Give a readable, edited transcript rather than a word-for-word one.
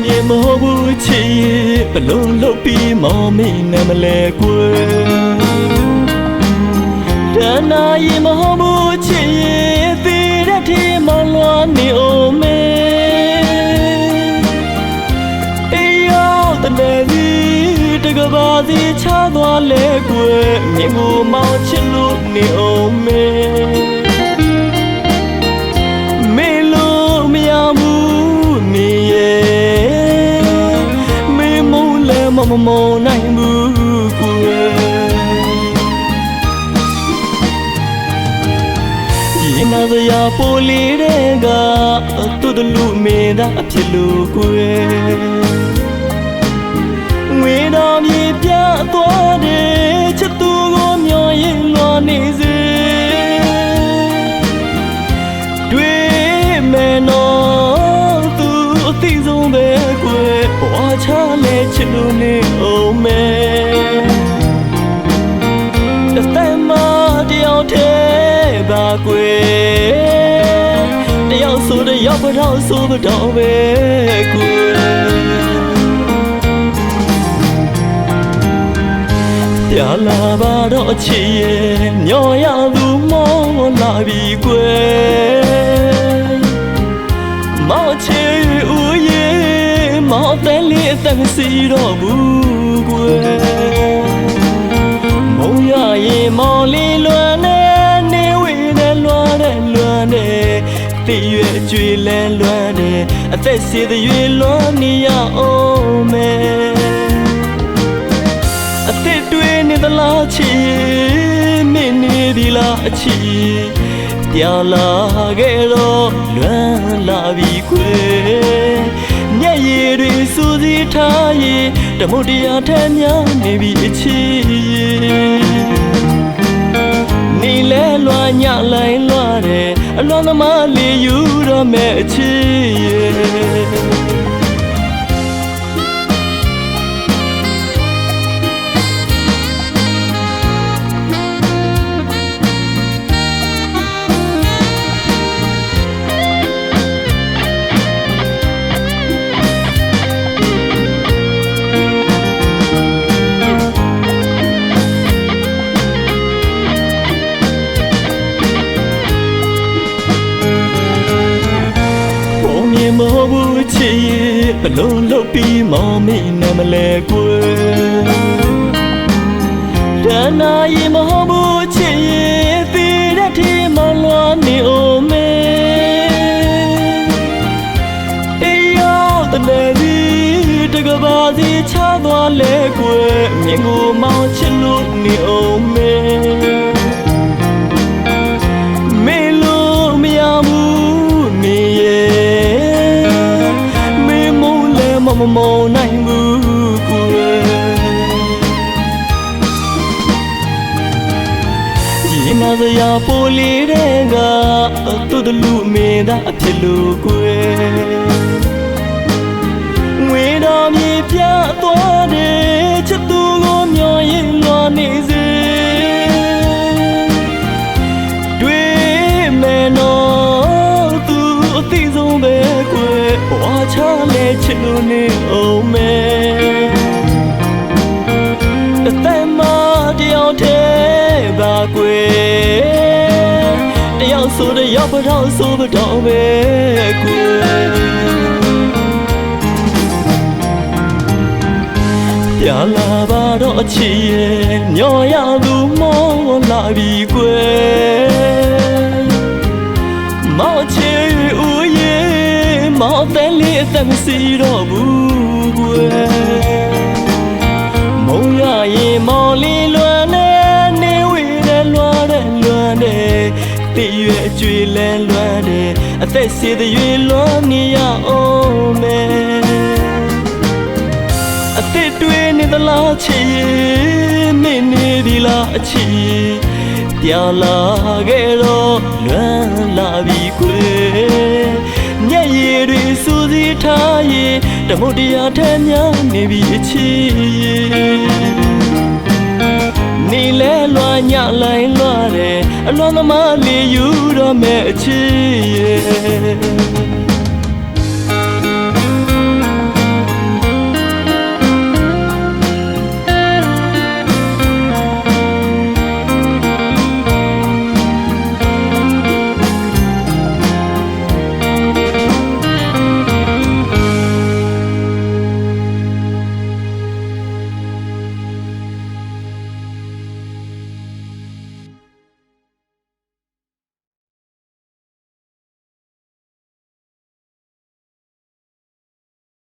မြေမဟုတ်ဘူးချစ်ရဲ့ဘလုံးလုပ်ပြီးမောင်မိနေမလဲကွယ်တဏှာရင်မဟုတ်ဘူးချစ်ရဲ့သေတဲ့ထဲမောင်လွှမ်းနေအောင်မဲအေးရောက်တဲ့ဒီတကဘာစီချသွားလဲကွယ်မြင်ကိုမောင်ချစ်လို့နေအောင်မဲမမနိုင်ဘူးကွယ်ဒီနာစရာပိုလေးတွေကသူ့တလူမေသာအဖြစ်လို့ကွယ်ငွေတော်မြေပြသွားတယ်ချစ်သူကိုမျောရင်လွန်နေစေတွေ့မယ်နော်သူအသိဆုံးပဲကွယ်ဘဝချလဲချစ်လို့နေအောင်မဲတသက်မတယောက်တည်းပါကွယ်တယောက်ဆိုတယောက်ဘတော့ဆိုဘတော့ပဲကွယ်ပြလာပါတော့ချစ်ရဲ့ညော်ရသူမောလာပြီကွယ်မောချစ်ဦးရဲ့မောတဲ့လေးအသက်မစီတော့ဘူးကွယ်မုံရရင်မော်လေးလွမ်းနေနေဝေးနဲ့လွမ်းနေတည်ရွယ်ကြွေလဲလွမ်းနေအသက်စီတဲ့ရွေလွမ်းနေရအောင်မဲအသက်တွေးနေသလားချီမင်းနေဒီလားအချီပြောင်းလာခဲ့တော့လွမ်းလာပြီကွယ်မျက်ရည်တွေစူးစီးထားရင်တမုတ်တရားထဲများနေပြီအချီနေလဲလွှမ်းညလိုက်လွှမ်းတယ်အလွန်သမားလေးယူတော့မဲ့အချီမဟုတ်ဘူးချစ်ရဲ့ဘလုံးလုပ်ပြီးမောင်မိနေမလဲကွယ်တဏှာရင်မဟုတ်ဘူးချစ်ရဲ့သေတဲ့ထဲမောင်လွှမ်းနေအောင်မဲအေးရောက်တဲ့ဒီတကဘာစီချသွားလဲကွယ်မြင်ကိုမောင်ချစ်လို့နေအောင်မဲမမနိုင်ဘူးကွယ်ဒီနာစရာပိုလေးတွေကသူ့တလူမေသာအဖြစ်လို့ကွယ်ငွေတော်မြေပြသွားတယ်ချစ်သူကိုမျောရင်လွန်နေစေတွေ့မယ်နော်သူအသိဆုံးပဲကွယ်ဘဝချလဲချစ်လို့နေအောင်မဲတသက်မတယောက်တည်းပါကွယ်တယောက်ဆိုတယောက်ဘတော့ဆိုဘတော့ပဲကွယ်ပြလာပါတော့ချစ်ရဲ့ညော်ရသူမောလာပြီကွယ်မောချစ်ဦးရဲ့မောတဲ့လေးအသက်မစီတော့ဘူးကွယ်မုံရရင်မော်လေးလွမ်းနေဝေးနဲ့လွမ်းနေတည်ရွယ်ကြွေလဲလွမ်းနေအသက်စီတဲ့ရွေလွမ်းနေရအောင်မဲအသက်တွေးနေသလားချစ်မင်းနေဒီလားအချီပြောင်းလာခဲ့တော့လွမ်းလာပြီကွယ်မျက်ရည်တွေစူးစီးထားရင်တမုတ်တရားထဲများနေပြီအချီနေလဲလွှမ်းညလိုက်လွှမ်းတယ်အလွန်သမားလေးယူတော့မဲ့အချီ